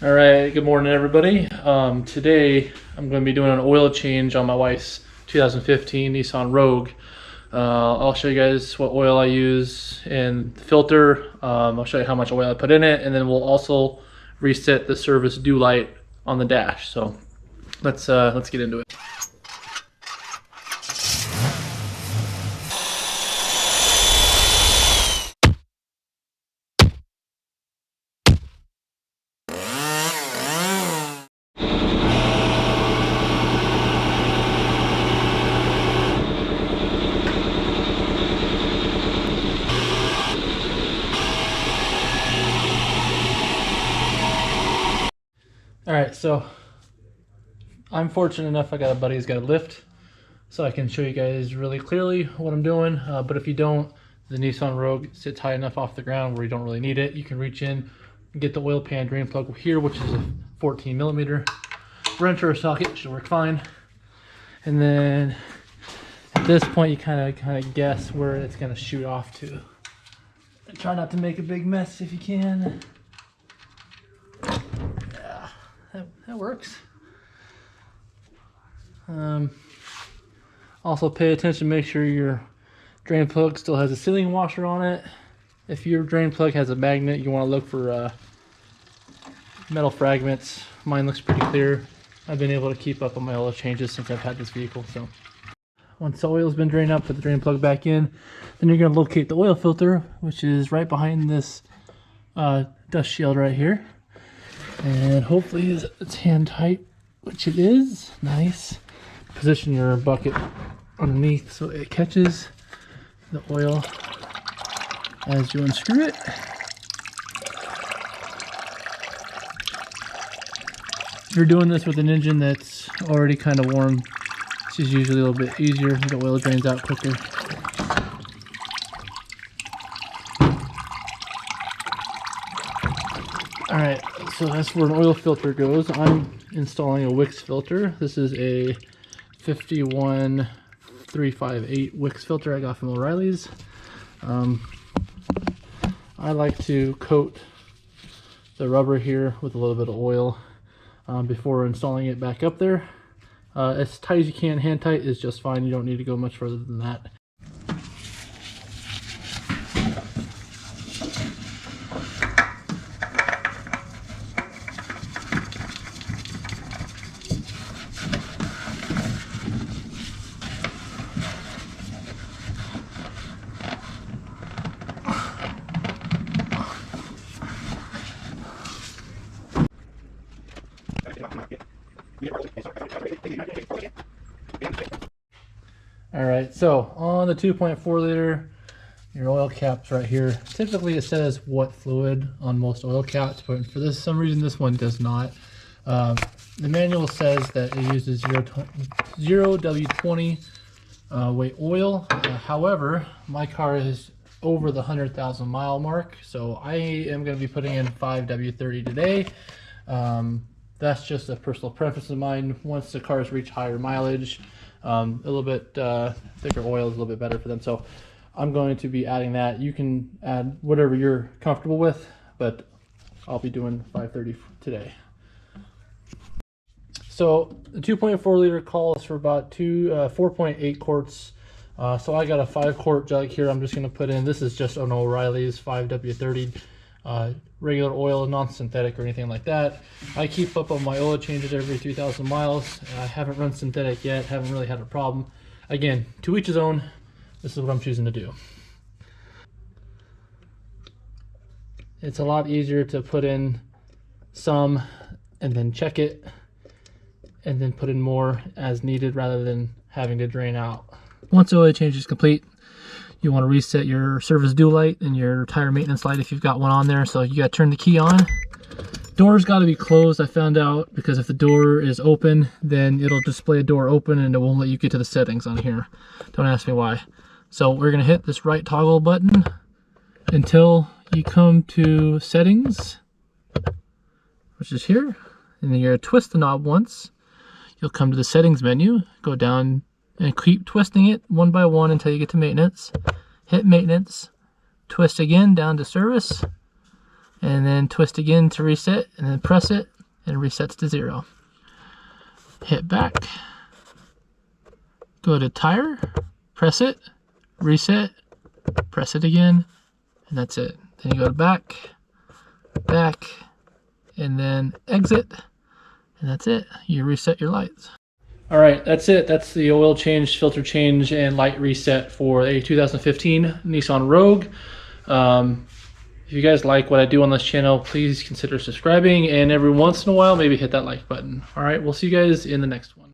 All right, good morning, everybody. Today I'm going to be doing an oil change on my wife's 2015 Nissan Rogue. I'll show you guys what oil I use and the filter. I'll show you how much oil I put in it, and then we'll also reset the service due light on the dash. So let's get into it. All right, so I'm fortunate enough I got a buddy who's got a lift, so I can show you guys really clearly what I'm doing. But if you don't, the Nissan Rogue sits high enough off the ground where you don't really need it. You can reach in and get the oil pan drain plug here, which is a 14mm wrench or a socket, should work fine. And then at this point, you kind of guess where it's gonna shoot off to. And try not to make a big mess if you can. Yeah, that works. Also pay attention, make sure your drain plug still has a sealing washer on it. If your drain plug has a magnet, you want to look for metal fragments. Mine looks pretty clear. I've been able to keep up on my oil changes since I've had this vehicle. So once the oil's been drained out, put the drain plug back in. Then you're going to locate the oil filter, which is right behind this dust shield right here. And hopefully it's hand tight, which it is. Nice. Position your bucket underneath so it catches the oil as you unscrew it. If you're doing this with an engine that's already kind of warm, this is usually a little bit easier. The oil drains out quicker. Alright, so that's where an oil filter goes. I'm installing a Wix filter. This is a 51358 Wix filter I got from O'Reilly's. I like to coat the rubber here with a little bit of oil before installing it back up there. As tight as you can, hand tight is just fine. You don't need to go much further than that. Alright, so on the 2.4 liter, your oil cap's right here. Typically it says what fluid on most oil caps, but for some reason this one does not. The manual says that it uses 0W20 weight oil. However, my car is over the 100,000 mile mark, so I am going to be putting in 5W30 today. That's just a personal preference of mine. Once the cars reach higher mileage, a little bit thicker oil is a little bit better for them. So I'm going to be adding that. You can add whatever you're comfortable with, but I'll be doing 530 today. So the 2.4 liter calls for about 4.8 quarts. So I got a 5-quart jug here. I'm just going to put in, this is just an O'Reilly's 5W30 regular oil, non-synthetic or anything like that. I keep up on my oil changes every 3,000 miles. I haven't run synthetic yet, haven't really had a problem. Again, to each his own. This is what I'm choosing to do. It's a lot easier to put in some and then check it and then put in more as needed rather than having to drain out. Once the oil change is complete, you want to reset your service due light and your tire maintenance light if you've got one on there. So you got to turn the key on. Door's got to be closed, I found out, because if the door is open, then it'll display a door open and it won't let you get to the settings on here. Don't ask me why. So we're going to hit this right toggle button until you come to settings, which is here. And then you're going to twist the knob once. You'll come to the settings menu, go down and keep twisting it one by one until you get to maintenance. Hit maintenance, twist again down to service, and then twist again to reset, and then press it, and it resets to 0. Hit back, go to tire, press it, reset, press it again, and that's it. Then you go to back, and then exit, and that's it. You reset your lights. All right, that's it. That's the oil change, filter change, and light reset for a 2015 Nissan Rogue. If you guys like what I do on this channel, please consider subscribing, and every once in a while, maybe hit that like button. All right, we'll see you guys in the next one.